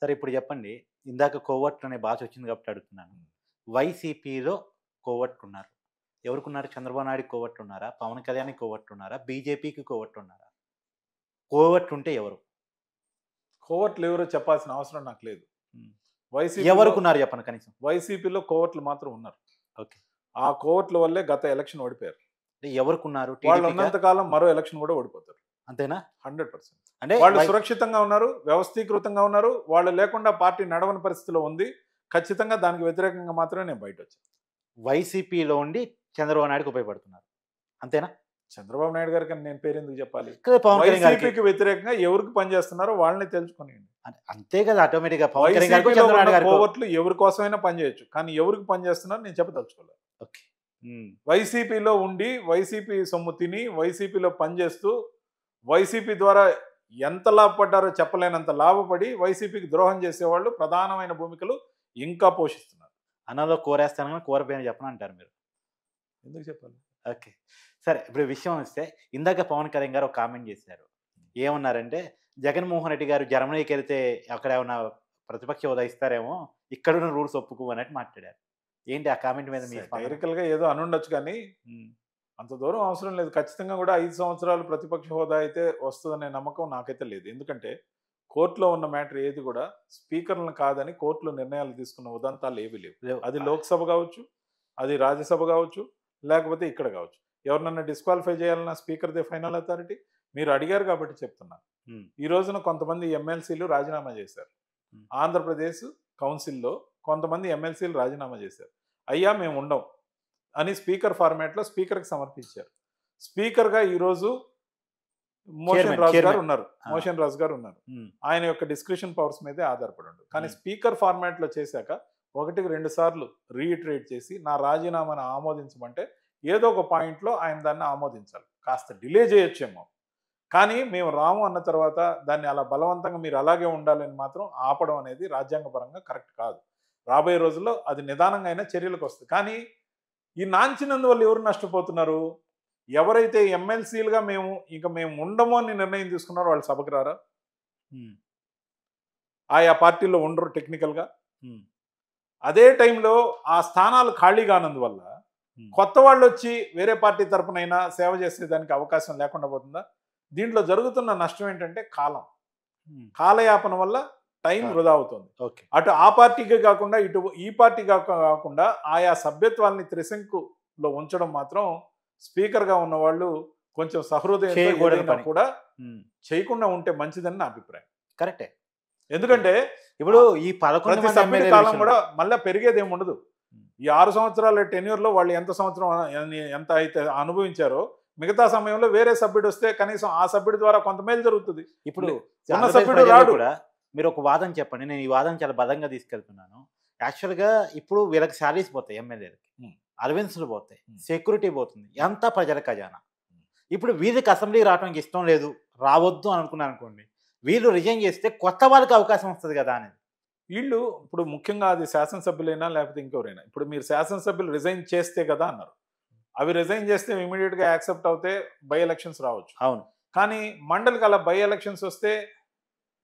సరే ఇప్పుడు చెప్పండి. ఇందాక కోవర్ట్ అనే భాష వచ్చింది కాబట్టి అడుగుతున్నాను. వైసీపీలో కోవర్టున్నారు. ఎవరికున్నారు? చంద్రబాబు నాయుడుకి కోవర్టున్నారా? పవన్ కళ్యాణ్‌కి కోవర్టున్నారా? బీజేపీకి కోవర్టున్నారా? కోవర్టుంటే ఎవరు? కోవర్ట్లు ఎవరో చెప్పాల్సిన అవసరం నాకు లేదు. హ్మ్. వైసీపీలో ఎవరికున్నారు చెప్పండి కనీసం? వైసీపీలో కోవర్ట్లు మాత్రం ఉన్నారు. ఓకే. ఆ కోవర్ట్ల వల్లే గత ఎలక్షన్ ఓడిపోయారు. అంటే ఎవరికున్నారు? వాళ్ళు టీడీపీకా? ఉన్నంత కాలం మరో ఎలక్షన్ కూడా ఓడిపోతారు. అంతేనా? 100%. అంటే వాళ్ళు సురక్షితంగా ఉన్నారు, వ్యవస్థీకృతంగా ఉన్నారు. వాళ్ళు లేకుండా పార్టీ నడవని పరిస్థితిలో ఉంది. ఖచ్చితంగా దానికి వ్యతిరేకంగా మాత్రమే నేను బయట వచ్చాను. వైసీపీలో ఉండి చంద్రబాబు నాయుడుకి ఉపయోగపడుతున్నారు. అంతేనా? చంద్రబాబు నాయుడు గారికి నేను పేరు ఎందుకు చెప్పాలి? కదా పవన్ కళ్యాణ్ గారికి. వైసీపీకి వ్యతిరేకంగా ఎవరికి పనిచేస్తున్నారో వాళ్ళని తెలుసుకునేయండి. అంతే కదా ఆటోమేటిక్‌గా పవన్ కళ్యాణ్ గారికి వైసీపీలో చంద్రబాబు ఉన్న నాయుడు గారికి. కోవర్ట్లు ఎవరి కోసమైనా పనిచేయొచ్చు. కానీ ఎవరికి పనిచేస్తున్నారో నేను చెప్పదలుచుకోలేదు. ఓకే. హ్మ్. వైసీపీలో ఉండి వైసీపీ సొమ్ము తిని వైసీపీలో పనిచేస్తూ వైసీపీ ద్వారా ఎంత లాభపడ్డారో చెప్పలేనంత లాభపడి వైసీపీకి ద్రోహం చేసేవాళ్ళు ప్రధానమైన భూమికలు ఇంకా పోషిస్తున్నారు. అన్నంలో కూరేస్తాను కానీ కూర పేరు చెప్పను అంటారు మీరు. ఎందుకు చెప్పాలి? ఓకే. సరే ఇప్పుడు విషయం వస్తే ఇందాక పవన్ కళ్యాణ్ గారు ఒక కామెంట్ చేశారు. ఏమన్నారంటే జగన్మోహన్ రెడ్డి గారు జర్మనీకి వెళ్తే అక్కడ ఏమన్నా ప్రతిపక్ష హోదా ఇస్తారేమో, ఇక్కడున్న రూల్స్ ఒప్పుకో అన్నట్టు మాట్లాడారు. ఏంటి ఆ కామెంట్ మీద మీ స్పందన? డైరెక్ట్ గా ఏదో అనుండొచ్చు కానీ హ్మ్. అంత దూరం అవసరం లేదు. ఖచ్చితంగా కూడా 5 సంవత్సరాలు ప్రతిపక్ష హోదా అయితే వస్తుందనే నమ్మకం నాకైతే లేదు. ఎందుకంటే కోర్టులో ఉన్న మ్యాటర్ ఏది కూడా స్పీకర్లను కాదని కోర్టులో నిర్ణయాలు తీసుకున్న ఉదంతాలు ఏవి లేవు. లేవు. అది లోక్సభ కావచ్చు, అది రాజ్యసభ కావచ్చు, లేకపోతే ఇక్కడ కావచ్చు. ఎవరినన్నా డిస్క్వాలిఫై చేయాలన్నా స్పీకర్దే ఫైనల్ అథారిటీ. మీరు అడిగారు కాబట్టి చెప్తున్నా. హ్మ్. ఈ రోజున కొంతమంది ఎమ్మెల్సీలు రాజీనామా చేశారు. Hmm. ఆంధ్రప్రదేశ్ కౌన్సిల్లో కొంతమంది ఎమ్మెల్సీలు రాజీనామా చేశారు. అయ్యా మేము ఉండం అని స్పీకర్ ఫార్మాట్లో స్పీకర్కి సమర్పించారు. స్పీకర్గా ఈరోజు మోషన్ రాజు గారు ఉన్నారు. మోషన్ రాజు గారు ఉన్నారు. హ్మ్. ఆయన యొక్క డిస్క్రిప్షన్ పవర్స్ మీదే ఆధారపడి ఉండదు. కానీ Hmm. స్పీకర్ ఫార్మాట్లో చేశాక 1-2 సార్లు రీఇటరేట్ చేసి నా రాజీనామాను ఆమోదించమంటే ఏదో ఒక పాయింట్లో ఆయన దాన్ని ఆమోదించాలి. కాస్త డిలే చేయొచ్చేమో, కానీ మేము రాము అన్న తర్వాత దాన్ని అలా బలవంతంగా మీరు అలాగే ఉండాలని మాత్రం ఆపడం అనేది రాజ్యాంగపరంగా కరెక్ట్ కాదు. రాబోయే రోజుల్లో అది నిదానంగా అయినా చర్యలకు వస్తుంది. కానీ ఈ నాంచినందువల్ల ఎవరు నష్టపోతున్నారు? ఎవరైతే ఎమ్మెల్సీలుగా మేము ఉండము అని నిర్ణయం తీసుకున్నారో వాళ్ళు సభకు రారా? హ్మ్. ఆయా పార్టీల్లో ఉండరు టెక్నికల్గా. హ్మ్. అదే టైంలో ఆ స్థానాలు ఖాళీ కానందువల్ల కొత్త వాళ్ళు వచ్చి వేరే పార్టీ తరపునైనా సేవ చేసేదానికి అవకాశం లేకుండా పోతుందా? దీంట్లో జరుగుతున్న నష్టం ఏంటంటే కాలం. హ్మ్. కాలయాపన వల్ల టైం వృధా అవుతుంది. ఓకే. అటు ఆ పార్టీకే కాకుండా ఇటు ఈ పార్టీ కాకుండా ఆయా సభ్యత్వాల్ని త్రిశంకులో ఉంచడం మాత్రం స్పీకర్గా ఉన్న వాళ్ళు కొంచెం సహృదయంతో చేయకూడని ఏదైనా పని. కూడా హ్మ్. చేయకుండా ఉంటే మంచిదని నా అభిప్రాయం. కరెక్టే. ఎందుకంటే ఇప్పుడు ఈ 11 ప్రతి మంది సభ్యుడి ఎమ్మెల్యేల కాలం విషయంలో కూడా మళ్ళీ పెరిగేది ఏమి ఉండదు. ఈ 6 సంవత్సరాల టెన్యూర్లో వాళ్ళు ఎంత అయితే అనుభవించారో మిగతా సమయంలో వేరే సభ్యుడు వస్తే కనీసం ఆ సభ్యుడి ద్వారా కొంత మేలు జరుగుతుంది. ఇప్పుడు ఉన్న ఆంధ్రప్రదేశ్ సభ్యుడు ప్రజలు రాడు. కూడా మీరు ఒక వాదన చెప్పండి. నేను ఈ వాదన చాలా బలంగా తీసుకెళ్తున్నాను. యాక్చువల్‌గా ఇప్పుడు వీళ్ళకి సాలరీస్ పోతాయి ఎమ్మెల్యేలకి. హ్మ్. అలవెన్స్‌లు పోతాయి. హ్మ్. సెక్యూరిటీ పోతుంది. అంతా ప్రజల ఖజానా. ఇప్పుడు వీళ్ళకి అసెంబ్లీకి రావడానికి ఇష్టం లేదు, రావద్దు అని అనుకున్నారనుకోండి. వీళ్ళు రిజైన్ చేస్తే కొత్త వాళ్ళకి అవకాశం వస్తది కదా అనేది. వీళ్ళు ఇప్పుడు ముఖ్యంగా అది శాసనసభ్యులైనా లేకపోతే ఇంకెవరైనా ఇప్పుడు మీరు శాసనసభ్యులు రిజైన్ చేస్తే కదా అన్నారు. అవి రిజైన్ చేస్తే ఇమీడియట్గా యాక్సెప్ట్ అవుతే బై ఎలక్షన్స్ రావచ్చు. అవును. కానీ మండలికి అలా బై ఎలక్షన్స్ వస్తే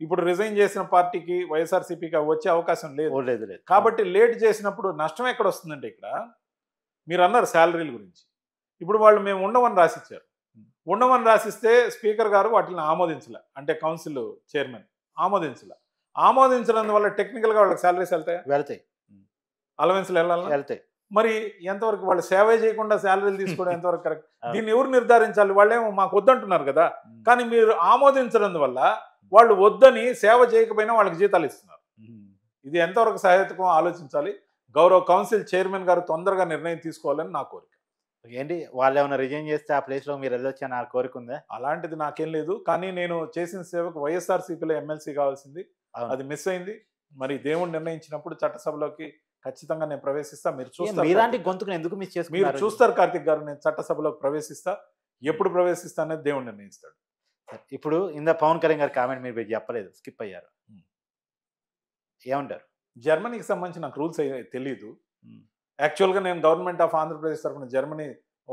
ఇప్పుడు రిజైన్ చేసిన పార్టీకి వైఎస్ఆర్సీపీకి వచ్చే అవకాశం లేదు. లేదు లేదు. కాబట్టి లేట్ చేసినప్పుడు నష్టం ఎక్కడ వస్తుందంటే ఇక్కడ మీరు అన్నారు శాలరీల గురించి. ఇప్పుడు వాళ్ళు మేము ఉండమని రాసిచ్చారు. ఉండమని రాసిస్తే స్పీకర్ గారు వాటిని ఆమోదించలే, అంటే కౌన్సిల్ చైర్మన్ ఆమోదించలే. ఆమోదించడం వల్ల టెక్నికల్గా వాళ్ళకి శాలరీస్ వెళ్తాయా? వెళ్తాయి. అలవెన్స్లు వెళ్ళాలా? వెళ్తాయి. మరి ఎంతవరకు వాళ్ళు సేవే చేయకుండా శాలరీలు తీసుకోవడం ఎంతవరకు కరెక్ట్? దీన్ని ఎవరు నిర్ధారించాలి? వాళ్ళేమో మాకు వద్దంటున్నారు కదా. కానీ మీరు ఆమోదించడం వల్ల వాళ్ళు వద్దని సేవ చేయకపోయినా వాళ్ళకి జీతాలు ఇస్తున్నారు. ఇది ఎంతవరకు సహేతుకం ఆలోచించాలి. గౌరవ కౌన్సిల్ చైర్మన్ గారు తొందరగా నిర్ణయం తీసుకోవాలని నా కోరిక. ఏంటి వాళ్ళు ఏమైనా రిజైన్ చేస్తే ఆ ప్లేస్లో మీరు వెళ్ళొచ్చా నా కోరిక ఉందా? అలాంటిది నాకేం లేదు. కానీ నేను చేసిన సేవకు వైఎస్ఆర్సీపీలో ఎమ్మెల్సీ కావాల్సింది, అది మిస్ అయింది. మరి దేవుడు నిర్ణయించినప్పుడు చట్టసభలోకి ఖచ్చితంగా నేను ప్రవేశిస్తా. మీరు చూస్తారు. మీలాంటి గొంతుకుని ఎందుకు మిస్ మీరు చేసుకున్నారు? చూస్తారు కార్తిక్ గారు, నేను చట్టసభలోకి ప్రవేశిస్తా. ఎప్పుడు ప్రవేశిస్తా అనేది దేవుడు నిర్ణయిస్తాడు. ఇప్పుడు పవన్ కళ్యాణ్ గారి కామెంట్ మీరు చెప్పలేదు, స్కిప్ అయ్యారు. ఏమంటారు? జర్మనీకి సంబంధించి నాకు రూల్స్ తెలియదు. యాక్చువల్గా నేను గవర్నమెంట్ ఆఫ్ ఆంధ్రప్రదేశ్ తరఫున జర్మనీ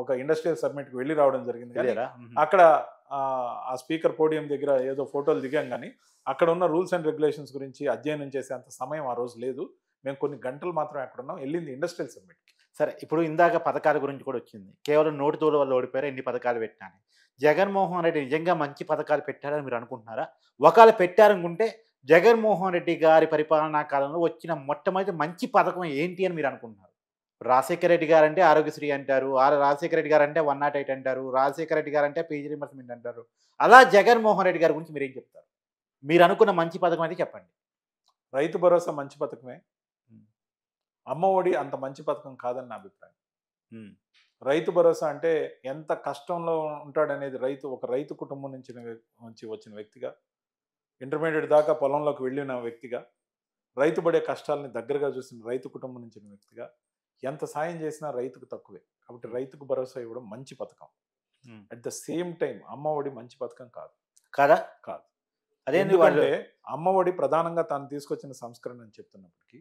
ఒక ఇండస్ట్రియల్ సబ్మిట్కి వెళ్ళి రావడం జరిగింది కానీ తెలియరా? అక్కడ ఆ స్పీకర్ పోడియం దగ్గర ఏదో ఫోటోలు దిగాం కానీ అక్కడ ఉన్న రూల్స్ అండ్ రెగ్యులేషన్స్ గురించి అధ్యయనం చేసే అంత సమయం ఆ రోజు లేదు. మేము కొన్ని గంటలు మాత్రమే అక్కడ ఉన్నాం. వెళ్ళింది ఇండస్ట్రియల్ సబ్మిట్కి. సరే, ఇప్పుడు ఇందాక పథకాల గురించి కూడా వచ్చింది. కేవలం నోటి తోలు వల్ల ఓడిపోయారు, ఎన్ని పథకాలు పెట్టినాని. జగన్మోహన్ రెడ్డి నిజంగా మంచి పథకాలు పెట్టారని మీరు అనుకుంటున్నారా? ఒకవేళ పెట్టారనుకుంటే జగన్మోహన్ రెడ్డి గారి పరిపాలనా కాలంలో వచ్చిన మొట్టమొదటి మంచి పథకం ఏంటి అని మీరు అనుకుంటున్నారు? రాజశేఖర రెడ్డి గారు అంటే ఆరోగ్యశ్రీ అంటారు, రాజశేఖర రెడ్డి గారు అంటే 108 అంటారు, రాజశేఖర రెడ్డి గారు అంటే పీజీ రిమర్స్మెంట్ అంటారు. అలా జగన్మోహన్ రెడ్డి గారి గురించి మీరు ఏం చెప్తారు? మీరు అనుకున్న మంచి పథకం అయితే చెప్పండి. రైతు భరోసా మంచి పథకమే. అమ్మ ఒడి అంత మంచి పథకం కాదని నా అభిప్రాయం. రైతు భరోసా అంటే ఎంత కష్టంలో ఉంటాడనేది ఒక రైతు కుటుంబం నుంచి వచ్చిన వ్యక్తిగా, ఇంటర్మీడియట్ దాకా పొలంలోకి వెళ్ళిన వ్యక్తిగా, రైతు పడే కష్టాలని దగ్గరగా చూసిన రైతు కుటుంబం నుంచి వ్యక్తిగా ఎంత సాయం చేసినా రైతుకు తక్కువే. కాబట్టి రైతుకు భరోసా ఇవ్వడం మంచి పథకం. అట్ ద సేమ్ టైం అమ్మ ఒడి మంచి పథకం కాదు. కాదా? కాదు. అదేంటంటే అమ్మ ఒడి ప్రధానంగా తాను తీసుకొచ్చిన సంస్కరణ అని చెప్తున్నప్పటికీ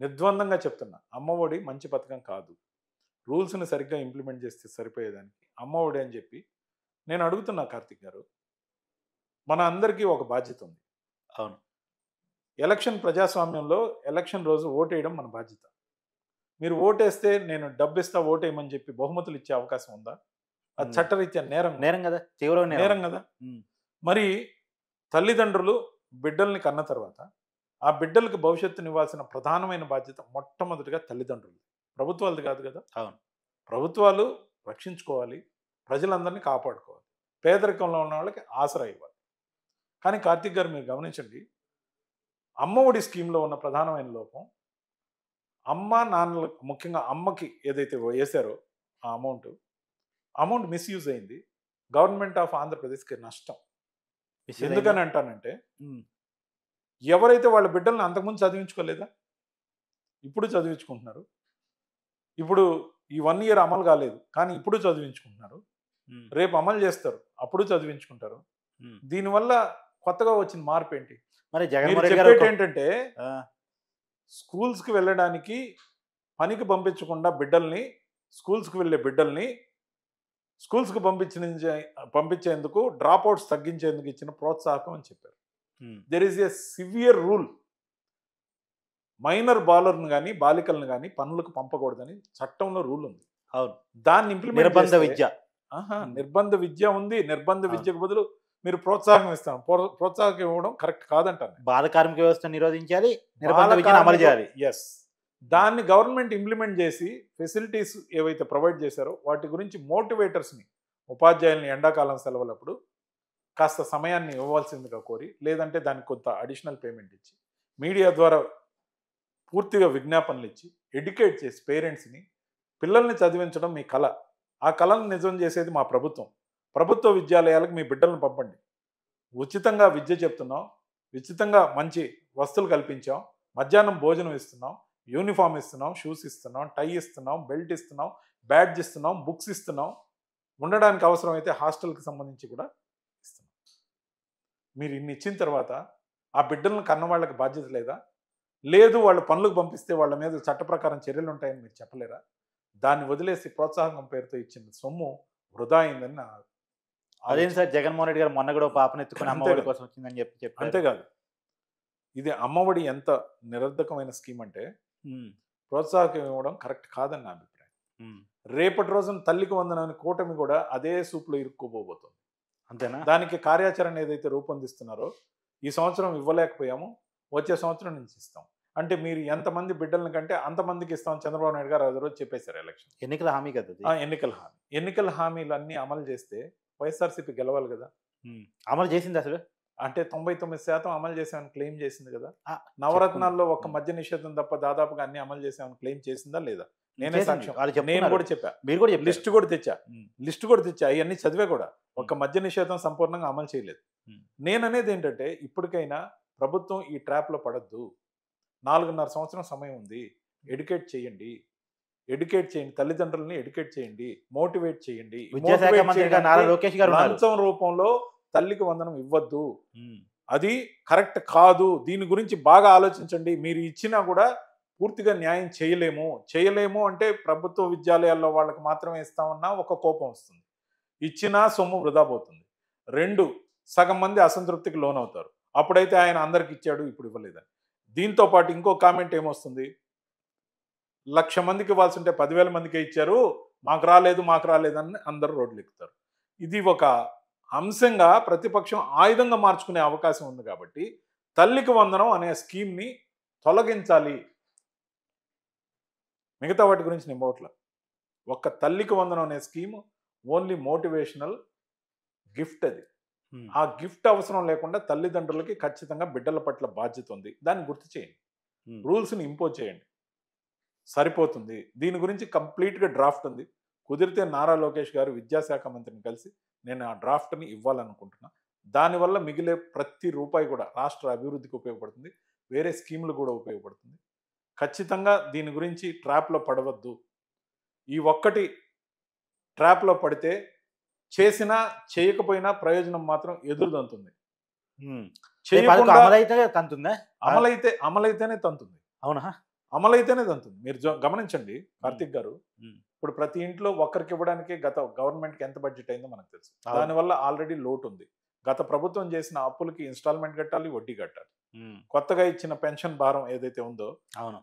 నిర్ద్వందంగా చెప్తున్నా, అమ్మ ఒడి మంచి పథకం కాదు. రూల్స్ని సరిగ్గా ఇంప్లిమెంట్ చేస్తే సరిపోయేదానికి అమ్మ ఒడి అని చెప్పి నేను అడుగుతున్నా. కార్తిక్ గారు, మన అందరికీ ఒక బాధ్యత ఉంది. అవును. ఎలక్షన్ ప్రజాస్వామ్యంలో ఎలక్షన్ రోజు ఓటేయడం మన బాధ్యత. మీరు ఓటేస్తే నేను డబ్బిస్తా ఓటేయమని చెప్పి బహుమతులు ఇచ్చే అవకాశం ఉందా? అది చట్టరీత్యా నేరం కదా, తీవ్రమైన నేరం కదా. మరి తల్లిదండ్రులు బిడ్డల్ని కన్న తర్వాత ఆ బిడ్డలకు భవిష్యత్తునివ్వాల్సిన ప్రధానమైన బాధ్యత మొట్టమొదటిగా తల్లిదండ్రులు, ప్రభుత్వాలది కాదు కదా. అవును. ప్రభుత్వాలు రక్షించుకోవాలి, ప్రజలందరినీ కాపాడుకోవాలి, పేదరికంలో ఉన్న వాళ్ళకి ఆసరా ఇవ్వాలి. కానీ కార్తిక్ గారు మీరు గమనించండి, అమ్మ ఒడి స్కీమ్లో ఉన్న ప్రధానమైన లోపం, అమ్మ నాన్నలకు ముఖ్యంగా అమ్మకి ఏదైతే వేశారో ఆ అమౌంట్ మిస్యూజ్ అయింది. గవర్నమెంట్ ఆఫ్ ఆంధ్రప్రదేశ్కి నష్టం. ఎందుకని అంటానంటే, ఎవరైతే వాళ్ళ బిడ్డలను అంతకుముందు చదివించుకోలేదా, ఇప్పుడు చదివించుకుంటున్నారు. ఇప్పుడు ఈ 1 year అమలు కాలేదు కానీ ఇప్పుడు చదివించుకుంటున్నారు. రేపు అమలు చేస్తారు, అప్పుడు చదివించుకుంటారు. దీనివల్ల కొత్తగా వచ్చిన మార్పు ఏంటి? మరి చెప్పేటి ఏంటంటే, స్కూల్స్కి వెళ్ళడానికి పనికి పంపించకుండా స్కూల్స్కి వెళ్ళే బిడ్డల్ని స్కూల్స్కి పంపించేందుకు డ్రాప్ అవుట్స్ తగ్గించేందుకు ఇచ్చిన ప్రోత్సాహకం అని చెప్పారు. There is a severe rule. Minor బాలర్ను కానీ బాలికలను కానీ పనులకు పంపకూడదని చట్టంలో రూల్ ఉంది. అవును. దాన్ని ఇంప్లిమెంట్ నిర్బంధ విద్య. నిర్బంధ విద్య ఉంది. నిర్బంధ విద్యకు బదులు మీరు ప్రోత్సాహం ఇస్తాం. ప్రోత్సాహం ఇవ్వడం కరెక్ట్ కాదంటాను. బాల కార్మిక వ్యవస్థ నిరోధించాలి, నిర్బంధ విద్యను అమలు చేయాలి. ఎస్, దాన్ని గవర్నమెంట్ ఇంప్లిమెంట్ చేసి ఫెసిలిటీస్ ఏవైతే ప్రొవైడ్ చేశారో వాటి గురించి మోటివేటర్స్ని, ఉపాధ్యాయుల్ని ఎండాకాలం సెలవులప్పుడు కాస్త సమయాన్ని ఇవ్వాల్సిందిగా కోరి, లేదంటే దానికి కొంత అడిషనల్ పేమెంట్ ఇచ్చి, మీడియా ద్వారా పూర్తిగా విజ్ఞాపనలు ఇచ్చి ఎడ్యుకేట్ చేసి పేరెంట్స్ని, పిల్లల్ని చదివించడం మీ కళ, ఆ కళను నిజం చేసేది మా ప్రభుత్వం. ప్రభుత్వ విద్యాలయాలకు మీ బిడ్డలను పంపండి. ఉచితంగా విద్య చెప్తున్నాం, ఉచితంగా మంచి వస్తువులు కల్పించాం, మధ్యాహ్నం భోజనం ఇస్తున్నాం, యూనిఫామ్ ఇస్తున్నాం, షూస్ ఇస్తున్నాం, టై ఇస్తున్నాం, బెల్ట్ ఇస్తున్నాం, బ్యాడ్జ్ ఇస్తున్నాం, బుక్స్ ఇస్తున్నాం, ఉండడానికి అవసరమైతే హాస్టల్కి సంబంధించి కూడా ఇస్తున్నాం. మీరు ఇన్ని ఇచ్చిన తర్వాత ఆ బిడ్డలను కన్న వాళ్ళకి బాధ్యత లేదా? లేదు, వాళ్ళు పనులకు పంపిస్తే వాళ్ళ మీద చట్ట ప్రకారం చర్యలు ఉంటాయని మీరు చెప్పలేరా? దాన్ని వదిలేసి ప్రోత్సాహం పేరుతో ఇచ్చిన సొమ్ము వృధా అయిందని నా అదేం సార్, జగన్మోహన్ రెడ్డి గారు మొన్న కూడా పాపను ఎత్తుకుని అమ్మఒడి కోసం వచ్చిందని చెప్పి అంతేకాదు, ఇది అమ్మఒడి ఎంత నిరర్ధకమైన స్కీమ్ అంటే ప్రోత్సాహకం ఇవ్వడం కరెక్ట్ కాదని నా అభిప్రాయం. రేపటి రోజున తల్లికి వందనాన్ని కూటమి కూడా అదే సూప్లో ఇరుక్కుపోబోతుంది. అంతేనా? దానికి కార్యాచరణ ఏదైతే రూపొందిస్తున్నారో ఈ సంవత్సరం ఇవ్వలేకపోయాము, వచ్చే సంవత్సరం నుంచి ఇస్తాం. అంటే మీరు ఎంతమంది బిడ్డలను కంటే అంతమందికి ఇస్తాం చంద్రబాబు నాయుడు గారు రోజు చెప్పేశారు. ఎలక్షన్ ఎన్నికల హామీ కదా, ఎన్నికల హామీలు అన్నీ అమలు చేస్తే వైఎస్ఆర్సీపీ గెలవాలి కదా. అమలు చేసింది అసలు అంటే 99% అమలు చేసామని క్లెయిమ్ చేసింది కదా. నవరత్నాల్లో ఒక్క మద్య నిషేధం తప్ప దాదాపుగా అన్ని అమలు చేసామని క్లెయిమ్ చేసిందా లేదా? నేనే సాక్ష్యం. నేను కూడా చెప్పా, మీరు కూడా లిస్ట్ కూడా తెచ్చా, అవన్నీ చదివే కూడా. ఒక్క మద్య నిషేధం సంపూర్ణంగా అమలు చేయలేదు. నేననేది ఏంటంటే, ఇప్పటికైనా ప్రభుత్వం ఈ ట్రాప్లో పడద్దు. 4.5 సంవత్సరం సమయం ఉంది. ఎడ్యుకేట్ చేయండి, తల్లిదండ్రులని ఎడ్యుకేట్ చేయండి, మోటివేట్ చేయండి. లంచం రూపంలో తల్లికి వందనం ఇవ్వద్దు, అది కరెక్ట్ కాదు. దీని గురించి బాగా ఆలోచించండి. మీరు ఇచ్చినా కూడా పూర్తిగా న్యాయం చేయలేము అంటే ప్రభుత్వ విద్యాలయాల్లో వాళ్ళకి మాత్రమే ఇస్తామన్నా ఒక కోపం వస్తుంది. ఇచ్చినా సొమ్ము వృధా పోతుంది. 2 సగం మంది అసంతృప్తికి లోనవుతారు. అప్పుడైతే ఆయన అందరికి ఇచ్చాడు, ఇప్పుడు ఇవ్వలేదని. దీంతో పాటు ఇంకో కామెంట్ ఏమొస్తుంది? 1,00,000 మందికి ఇవ్వాల్సి ఉంటే 10,000 మందికే ఇచ్చారు. మాకు రాలేదని అందరూ రోడ్లెక్కుతారు. ఇది ఒక అంశంగా ప్రతిపక్షం ఆయుధంగా మార్చుకునే అవకాశం ఉంది కాబట్టి తల్లికి వందనం అనే స్కీమ్‌ని తొలగించాలి. మిగతా వాటి గురించి నేను పోవట్ల. ఒక్క తల్లికి వందనం అనే స్కీమ్ ఓన్లీ మోటివేషనల్ గిఫ్ట్ అది. ఆ గిఫ్ట్ అవసరం లేకుండా తల్లిదండ్రులకి ఖచ్చితంగా బిడ్డల పట్ల బాధ్యత ఉంది. దాన్ని గుర్తు చేయండి. రూల్స్‌ని ఇంపోజ్ చేయండి. సరిపోతుంది. దీని గురించి కంప్లీట్‌గా డ్రాఫ్ట్ ఉంది. కుదిరితే నారా లోకేష్ గారు విద్యాశాఖ మంత్రిని కలిసి నేను ఆ డ్రాఫ్ట్‌ని ఇవ్వాలనుకుంటున్నా. దానివల్ల మిగిలే ప్రతి రూపాయి కూడా రాష్ట్ర అభివృద్ధికి ఉపయోగపడుతుంది. వేరే స్కీములు కూడా ఉపయోగపడుతుంది. ఖచ్చితంగా దీని గురించి ట్రాప్‌లో పడవద్దు. ఈ ఒక్కటి ట్రాప్‌లో పడితే చేసినా చేయకపోయినా ప్రయోజనం మాత్రం ఎదురుదంతుంది. చేయకుండా అమలైతేనే తంతుంది. అవునా? అమలైతేనే తంతుంది. మీరు గమనించండి కార్తీక్ గారు. ఇప్పుడు ప్రతి ఇంట్లో ఒక్కరికి ఇవ్వడానికి గత గవర్నమెంట్‌కి ఎంత బడ్జెట్ అయిందో మనకు తెలుసు. దానివల్ల ఆల్రెడీ లోటు ఉంది. గత ప్రభుత్వం చేసిన అప్పులకి ఇన్‌స్టాల్‌మెంట్ కట్టాలి, వడ్డీ కట్టాలి. కొత్తగా ఇచ్చిన పెన్షన్ భారం ఏదైతే ఉందో,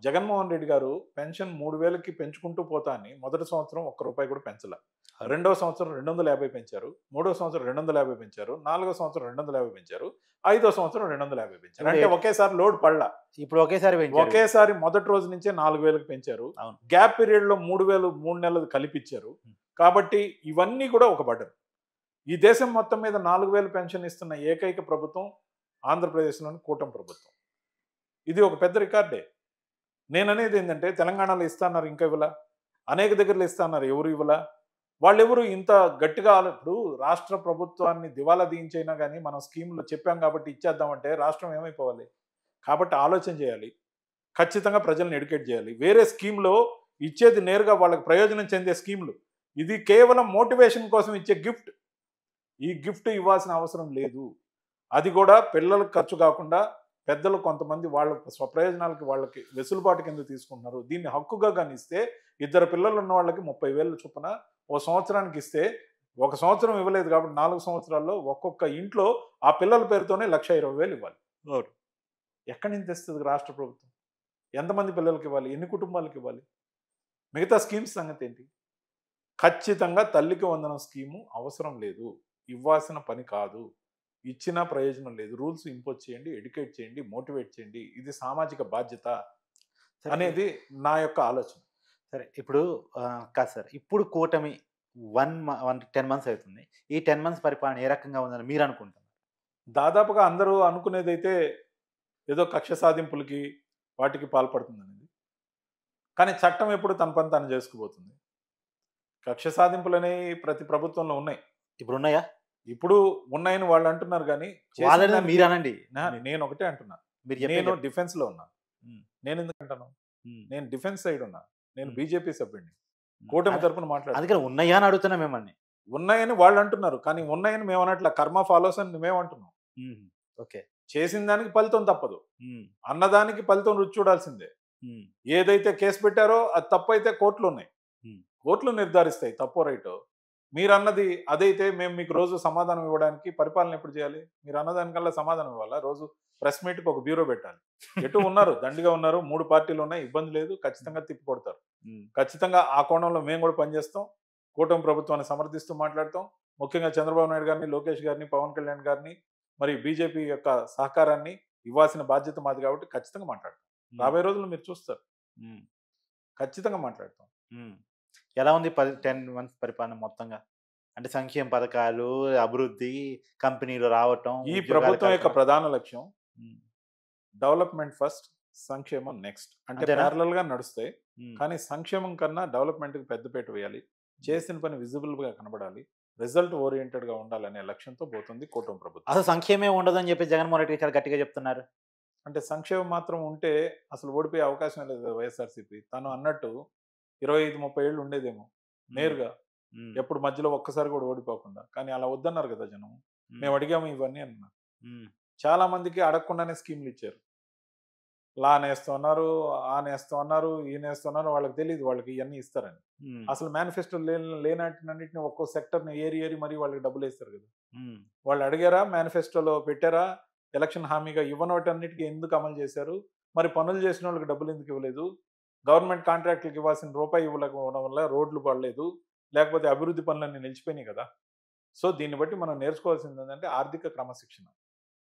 జగన్మోహన్ రెడ్డి గారు పెన్షన్ 3,000కి పెంచుకుంటూ పోతా అని మొదటి సంవత్సరం ఒక్క రూపాయి కూడా పెంచల. రెండో సంవత్సరం 250 పెంచారు. మూడో సంవత్సరం 250 పెంచారు. నాలుగో సంవత్సరం 250 పెంచారు. ఐదో సంవత్సరం 250 పెంచారు. అంటే ఒకేసారి లోడ్ పడలా. ఇప్పుడు ఒకేసారి మొదటి రోజు నుంచే 4,000కి పెంచారు. గ్యాప్ పీరియడ్ లో 3,000 3 నెలలు కలిపిచ్చారు. కాబట్టి ఇవన్నీ కూడా ఒక బర్డన్. ఈ దేశం మొత్తం మీద 4,000 పెన్షన్ ఇస్తున్న ఏకైక ప్రభుత్వం ఆంధ్రప్రదేశ్లోని కూటమి ప్రభుత్వం. ఇది ఒక పెద్ద రికార్డే. నేను అనేది ఏంటంటే తెలంగాణలో ఇస్తాన్నారు, ఇంకా ఇవ్వలా. అనేక దగ్గరలో ఇస్తాన్నారు, ఎవరు ఇవ్వలా. వాళ్ళెవరు ఇంత గట్టిగా ఇప్పుడు రాష్ట్ర ప్రభుత్వాన్ని దివాలా తీయించైనా కానీ మనం స్కీములు చెప్పాం కాబట్టి ఇచ్చేద్దామంటే రాష్ట్రం ఏమైపోవాలి. కాబట్టి ఆలోచన చేయాలి. ఖచ్చితంగా ప్రజల్ని ఎడ్యుకేట్ చేయాలి. వేరే స్కీమ్లో ఇచ్చేది నేరుగా వాళ్ళకి ప్రయోజనం చెందే స్కీములు. ఇది కేవలం మోటివేషన్ కోసం ఇచ్చే గిఫ్ట్. ఈ గిఫ్ట్ ఇవ్వాల్సిన అవసరం లేదు. అది కూడా పిల్లలకు ఖర్చు కాకుండా పెద్దలు కొంతమంది వాళ్ళ స్వప్రయోజనాలకి వాళ్ళకి వెసులుబాటు కింద తీసుకుంటున్నారు. దీన్ని హక్కుగా కానీ ఇస్తే 2 పిల్లలు ఉన్న వాళ్ళకి 30,000 చొప్పున ఓ సంవత్సరానికి ఇస్తే, ఒక సంవత్సరం ఇవ్వలేదు కాబట్టి 4 సంవత్సరాల్లో ఒక్కొక్క ఇంట్లో ఆ పిల్లల పేరుతోనే 1,20,000 ఇవ్వాలి. ఎక్కడి నుంచి తెస్తుంది రాష్ట్ర ప్రభుత్వం? ఎంతమంది పిల్లలకి ఇవ్వాలి? ఎన్ని కుటుంబాలకు ఇవ్వాలి? మిగతా స్కీమ్స్ సంగతి ఏంటి? ఖచ్చితంగా తల్లికి వందనం స్కీము అవసరం లేదు. ఇవ్వాల్సిన పని కాదు. ఇచ్చినా ప్రయోజనం లేదు. రూల్స్ ఇంపోజ్ చేయండి, ఎడ్యుకేట్ చేయండి, మోటివేట్ చేయండి. ఇది సామాజిక బాధ్యత అనేది నా యొక్క ఆలోచన. సరే, ఇప్పుడు కాదు సార్, ఇప్పుడు కూటమి 10 మంత్స్ అవుతుంది. ఈ 10 మంత్స్ పరిపాలన ఏ రకంగా ఉందని మీరు అనుకుంటున్నారు? దాదాపుగా అందరూ అనుకునేదైతే ఏదో కక్ష సాధింపులకి వాటికి పాల్పడుతుందనేది. కానీ చట్టం ఎప్పుడు తన పని తాను చేసుకుపోతుంది. కక్ష సాధింపులు అనేవి ప్రతి ప్రభుత్వంలో ఉన్నాయి. ఇప్పుడు ఉన్నాయా? ఇప్పుడు ఉన్నాయని వాళ్ళు అంటున్నారు. కానీ మీరు అనండి. నేను ఒకటే అంటున్నా. నేను డిఫెన్స్ లో ఉన్నా. నేను ఎందుకు అంటాను? నేను డిఫెన్స్ సైడ్ ఉన్నా. నేను బీజేపీ సభ్యుడిని. కూటమి తరపున మాట్లాడు. అందుకని ఉన్నాయా అని అడుగుతున్నా మిమ్మల్ని. ఉన్నాయని వాళ్ళు అంటున్నారు, కానీ ఉన్నాయని మేము అనట్లా. కర్మ ఫాలోస్ అని మేము అంటున్నాం. ఓకే, చేసిన దానికి ఫలితం తప్పదు. అన్నదానికి ఫలితం రుచి చూడాల్సిందే. ఏదైతే కేసు పెట్టారో అది తప్పు అయితే కోర్టులు ఉన్నాయి. కోర్టులు నిర్ధారిస్తాయి తప్పో రైటో. మీరు అన్నది అదైతే మేము మీకు రోజు సమాధానం ఇవ్వడానికి పరిపాలన ఎప్పుడు చేయాలి? మీరు అన్నదానికల్లా సమాధానం ఇవ్వాలా? రోజు ప్రెస్ మీట్కి ఒక బ్యూరో పెట్టాలి. ఎటు ఉన్నారు, దండిగా ఉన్నారు, 3 పార్టీలు ఉన్నాయి, ఇబ్బంది లేదు, ఖచ్చితంగా తిప్పి కొడతారు. ఖచ్చితంగా ఆ కోణంలో మేము కూడా పనిచేస్తాం. కూటమి ప్రభుత్వాన్ని సమర్థిస్తూ మాట్లాడతాం. ముఖ్యంగా చంద్రబాబు నాయుడు గారిని, లోకేష్ గారిని, పవన్ కళ్యాణ్ గారిని, మరి బీజేపీ యొక్క సహకారాన్ని ఇవ్వాల్సిన బాధ్యత మాది కాబట్టి ఖచ్చితంగా మాట్లాడతాం. రాబోయే రోజుల్లో మీరు చూస్తారు. ఖచ్చితంగా మాట్లాడతాం. ఎలా ఉంది 10 మంత్స్ పరిపాలన మొత్తంగా? అంటే సంక్షేమ పథకాలు, అభివృద్ధి, కంపెనీలు రావటం. ఈ ప్రభుత్వం యొక్క ప్రధాన లక్ష్యం డెవలప్మెంట్ ఫస్ట్, సంక్షేమం నెక్స్ట్. అంటే ప్యారలల్ గా నడుస్తాయి. కానీ సంక్షేమం కన్నా డెవలప్మెంట్ కి పెద్దపీట వేయాలి. చేసిన పని విజిబుల్ గా కనబడాలి. రిజల్ట్ ఓరియంటెడ్ గా ఉండాలనే లక్ష్యంతో పోతుంది కూటమి ప్రభుత్వం. అసలు సంక్షేమం ఉండదని చెప్పి జగన్మోహన్ రెడ్డి చాలా గట్టిగా చెప్తున్నారు. అంటే సంక్షేమం మాత్రం ఉంటే అసలు ఓడిపోయే అవకాశం లేదు వైఎస్ఆర్సీపీ. తను అన్నట్టు 25-30 ఏళ్ళు ఉండేదేమో నేరుగా, ఎప్పుడు మధ్యలో ఒక్కసారి కూడా ఓడిపోకుండా. కానీ అలా వద్దన్నారు కదా జనం. మేము అడిగాము ఇవన్నీ అన్నారు. చాలా మందికి అడగకుండానే స్కీమ్లు ఇచ్చారు. లా నేస్తున్నారు, ఆ నేస్తున్నారు, ఈ నేస్తున్నారు. వాళ్ళకి తెలీదు వాళ్ళకి ఇవన్నీ ఇస్తారని. ఉమ్, అసలు మేనిఫెస్టో లేనన్నిటిని ఒక్కో సెక్టర్‌ని ఏరి మరి వాళ్ళకి డబ్బులేస్తారు కదా! ఉమ్, వాళ్ళు అడిగారా? మేనిఫెస్టోలో పెట్టారా? ఎలక్షన్ హామీగా ఇవ్వనోటన్నిటికి ఎందుకు అమలు చేశారు? మరి పనులు చేసినోళ్ళకి డబ్బులెందుకు ఇవ్వలేదు? గవర్నమెంట్ కాంట్రాక్ట్‌లకి ఇవ్వాల్సిన రూపాయి ఇవ్వలేకపోవడం వల్ల రోడ్లు పడలేదు. లేకపోతే అభివృద్ధి పనులన్నీ నిలిచిపోయినాయి కదా! సో, దీన్ని బట్టి మనం నేర్చుకోవాల్సిందేంటంటే ఆర్థిక క్రమశిక్షణ.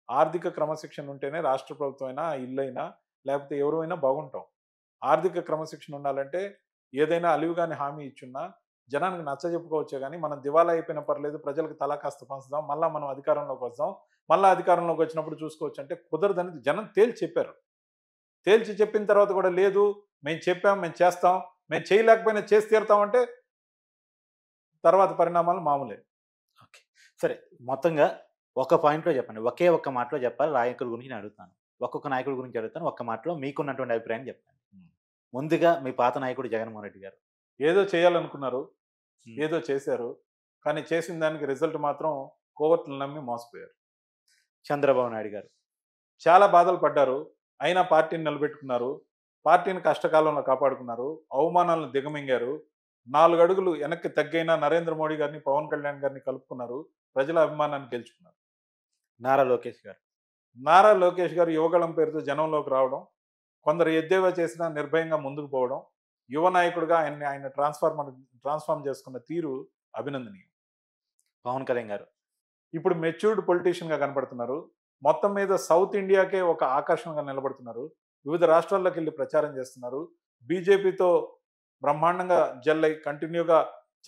ఆర్థిక క్రమశిక్షణ ఉంటేనే రాష్ట్ర ప్రభుత్వం అయినా, ఇల్లైనా లేకపోతే ఎవరైనా బాగుంటాం. ఆర్థిక క్రమశిక్షణ ఉండాలంటే ఏదైనా అలివిగాని హామీ ఇచ్చున్నా జనానికి నచ్చజెప్పుకోవచ్చే గానీ, మనం దివాలా అయిపోయినా పర్లేదు ప్రజలకు తలా కాస్త పంచుదాం. మళ్ళా మనం అధికారంలోకి వద్దాం. మళ్ళా అధికారంలోకి వచ్చినప్పుడు చూసుకోవచ్చు అంటే కుదరదని జనం తేల్చి చెప్పారు. తేల్చి చెప్పిన తర్వాత కూడా లేదు, మేము చెప్పాం, మేము చేస్తాం, మేము చేయలేకపోయినా చేసి తీరుతాం అంటే తర్వాత పరిణామాలు మామూలే. ఓకే. సరే, మొత్తంగా ఒక పాయింట్‌లో చెప్పండి. ఒకే ఒక్క మాటలో చెప్పాలి. నాయకుల గురించి నేను అడుగుతాను. ఒక్కొక్క నాయకుడి గురించి అడుగుతాను. ఒక్క మాటలో మీకున్నటువంటి అభిప్రాయం చెప్పండి. ముందుగా మీ పాత నాయకుడు జగన్మోహన్ రెడ్డి గారు. ఏదో చేయాలనుకున్నారు, హ్మ్. ఏదో చేశారు. కానీ చేసిన దానికి రిజల్ట్ మాత్రం కోవట్లను నమ్మి మోసపోయారు. చంద్రబాబు నాయుడు గారు. చాలా బాధలు పడ్డారు. అయినా పార్టీని నిలబెట్టుకున్నారు. పార్టీని కష్టకాలంలో కాపాడుకున్నారు. అవమానాలను దిగమింగారు. 4 అడుగులు వెనక్కి తగ్గైనా నరేంద్ర మోడీ గారిని, పవన్ కళ్యాణ్ గారిని కలుపుకున్నారు. ప్రజల అభిమానాన్ని గెలుచుకున్నారు. నారా లోకేష్ గారు. నారా లోకేష్ గారు యువగళం పేరుతో జనంలోకి రావడం, కొందరు ఎద్దేవా చేసినా నిర్భయంగా ముందుకు పోవడం, యువ నాయకుడిగా ఆయన ట్రాన్స్‌ఫార్మ్ చేసుకున్న తీరు అభినందనీయం. పవన్ కళ్యాణ్ గారు. ఇప్పుడు మెచ్యూర్డ్ పొలిటీషియన్‌గా కనపడుతున్నారు. మొత్తం మీద సౌత్ ఇండియాకే ఒక ఆకర్షణగా నిలబడుతున్నారు. వివిధ రాష్ట్రాల్లోకెళ్ళి ప్రచారం చేస్తున్నారు. బీజేపీతో బ్రహ్మాండంగా జెల్ అయి కంటిన్యూగా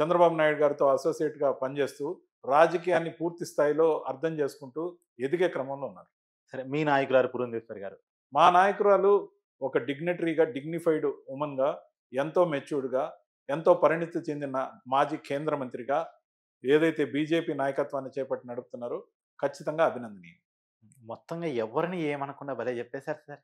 చంద్రబాబు నాయుడు గారితో అసోసియేట్‌గా పనిచేస్తూ, రాజకీయాన్ని పూర్తి స్థాయిలో అర్థం చేసుకుంటూ ఎదిగే క్రమంలో ఉన్నారు. సరే, మీ నాయకురాలు పురంధేశ్వరి గారు. మా నాయకురాలు ఒక డిగ్నిటరీగా, డిగ్నిఫైడ్ వుమన్‌గా, ఎంతో మెచ్యూర్డ్‌గా, ఎంతో పరిణితి చెందిన మాజీ కేంద్ర మంత్రిగా ఏదైతే బీజేపీ నాయకత్వాన్ని చేపట్టి నడుపుతున్నారో ఖచ్చితంగా అభినందనీయం. మొత్తంగా ఎవరిని ఏమనకుండా భలే చెప్పేసారు సార్.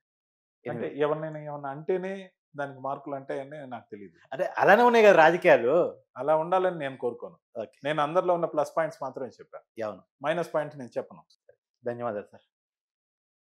అంటే ఎనివే. ఎవరినైనా ఏమన్నా అంటేనే దానికి మార్కులు అంటాయని నాకు తెలీదు. అంటే అలానే ఉన్నాయి కదా రాజకీయాలు. అలా ఉండాలని నేను కోరుకోను. ఓకే. నేను అందరిలో ఉన్న ప్లస్ పాయింట్స్ మాత్రమే చెప్పాను. అవును. మైనస్ పాయింట్స్ నేను చెప్పను. ధన్యవాదాలు సార్.